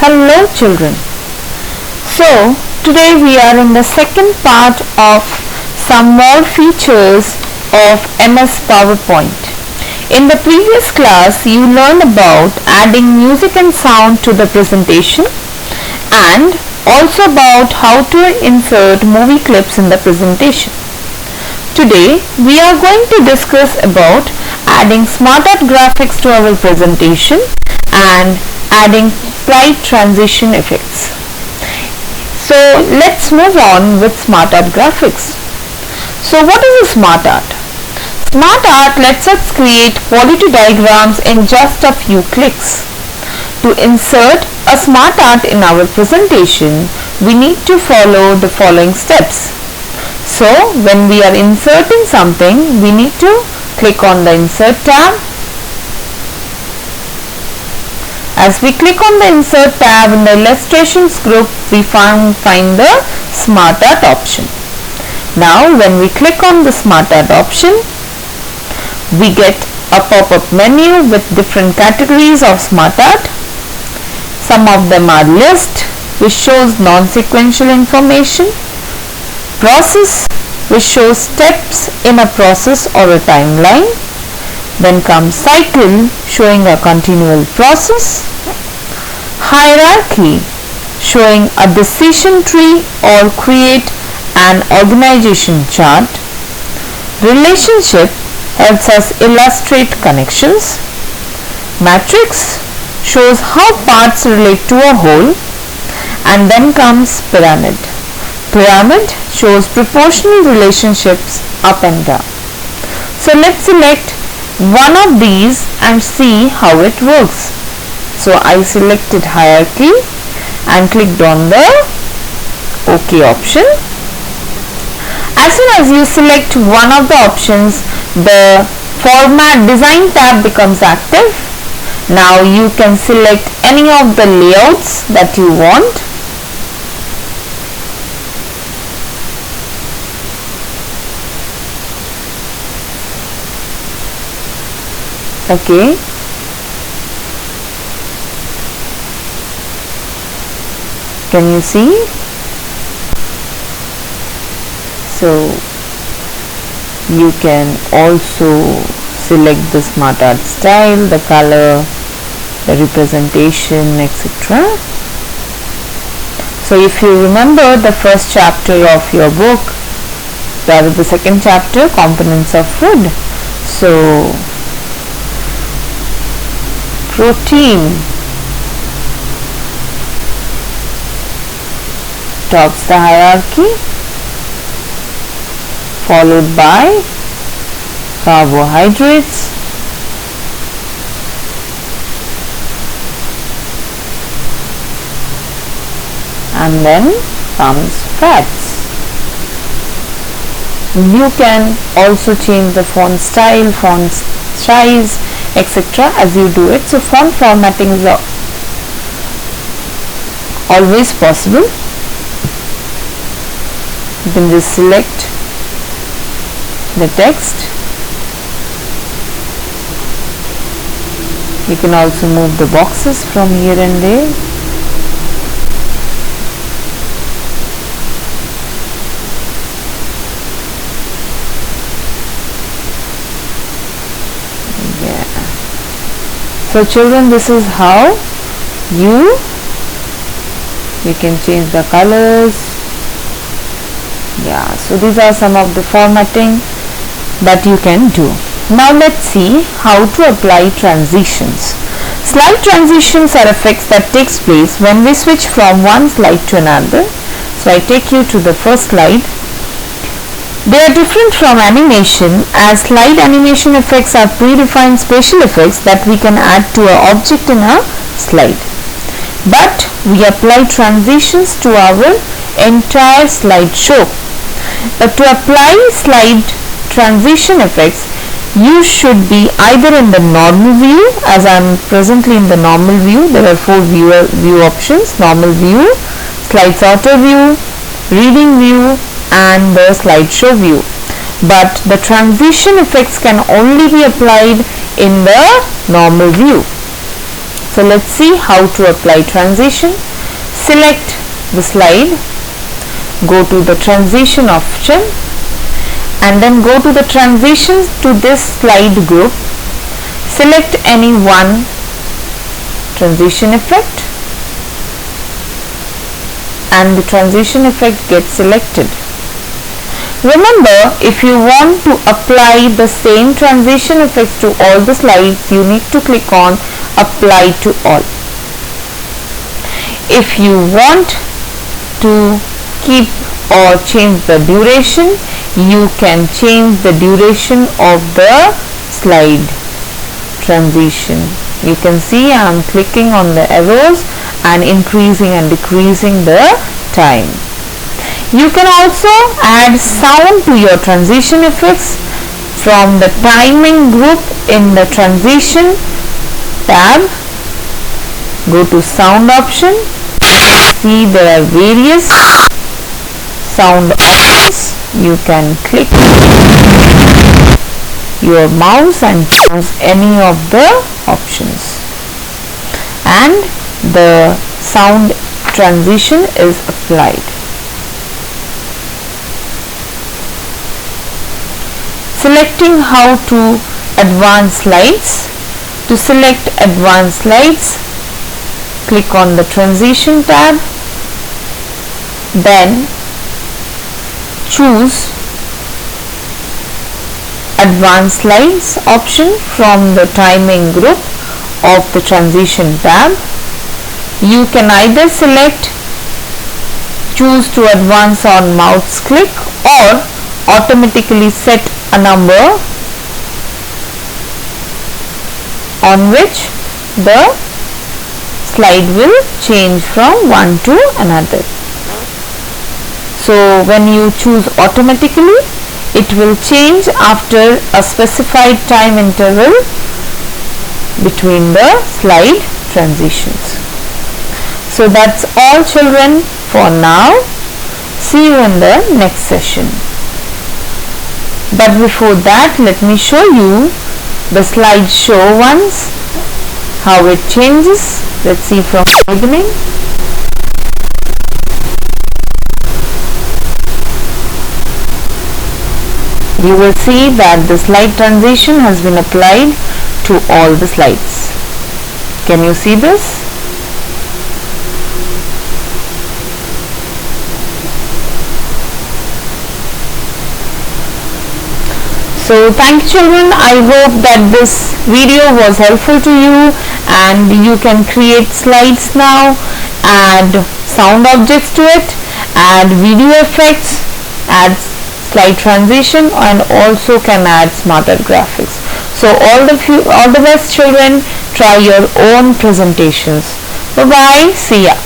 Hello children. So today we are in the second part of some more features of MS PowerPoint. In the previous class you learned about adding music and sound to the presentation and also about how to insert movie clips in the presentation. Today we are going to discuss about adding smart art graphics to our presentation and adding slide transition effects. So let's move on with smart art graphics. So what is a smart art? Smart art lets us create quality diagrams in just a few clicks. To insert a smart art in our presentation, we need to follow the following steps. So when we are inserting something, we need to click on the Insert tab. As we click on the Insert tab in the Illustrations group, we find the Smart Art option. Now when we click on the Smart Art option, we get a pop-up menu with different categories of Smart Art. Some of them are List, which shows non-sequential information, Process, which shows steps in a process or a timeline. Then comes Cycle, showing a continual process. Hierarchy, showing a decision tree or create an organization chart. Relationship helps us illustrate connections. Matrix shows how parts relate to a whole. And then comes Pyramid. Pyramid shows proportional relationships up and down. So let's select one of these and see how it works. So I selected Hierarchy and clicked on the OK option. As soon as you select one of the options, the Format Design tab becomes active. Now you can select any of the layouts that you want. Okay. Can you see? So you can also select the smart art style, the color, the representation, etc. So if you remember the first chapter of your book, that is the second chapter, Components of Food. So protein tops the hierarchy, followed by carbohydrates, and then comes fats. You can also change the font style, font size, etc. as you do it. So font formatting is always possible. You can just select the text. You can also move the boxes from here and there. So children, this is how you can change the colors. Yeah, so these are some of the formatting that you can do. Now let's see how to apply transitions. Slide transitions are effects that takes place when we switch from one slide to another. So I take you to the first slide. They are different from animation, as slide animation effects are predefined special effects that we can add to an object in a slide. But we apply transitions to our entire slideshow. To apply slide transition effects, you should be either in the normal view, as I am presently in the normal view. There are four view options: normal view, slide sorter view, reading view, and the slideshow view. But the transition effects can only be applied in the normal view. So let's see how to apply transition. Select the slide, go to the transition option, and then go to the transitions to this slide group. Select any one transition effect, and the transition effect gets selected. Remember, if you want to apply the same transition effects to all the slides, you need to click on Apply to All. If you want to keep or change the duration, you can change the duration of the slide transition. You can see I am clicking on the arrows and increasing and decreasing the time. You can also add sound to your transition effects from the timing group in the transition tab. Go to sound option. See, there are various sound options. You can click your mouse and choose any of the options, and the sound transition is applied. Selecting how to advance slides. To select advanced slides, click on the transition tab, then choose advanced slides option from the timing group of the transition tab. You can either choose to advance on mouse click, or automatically set a number on which the slide will change from one to another. So when you choose automatically, it will change after a specified time interval between the slide transitions. So that's all, children, for now. See you in the next session. But before that, let me show you the slideshow once, how it changes. Let's see from the beginning. You will see that the slide transition has been applied to all the slides. Can you see this? So thank you, children. I hope that this video was helpful to you, and you can create slides now, add sound objects to it, add video effects, add slide transition, and also can add smarter graphics. So all the best, children. Try your own presentations. Bye bye. See ya.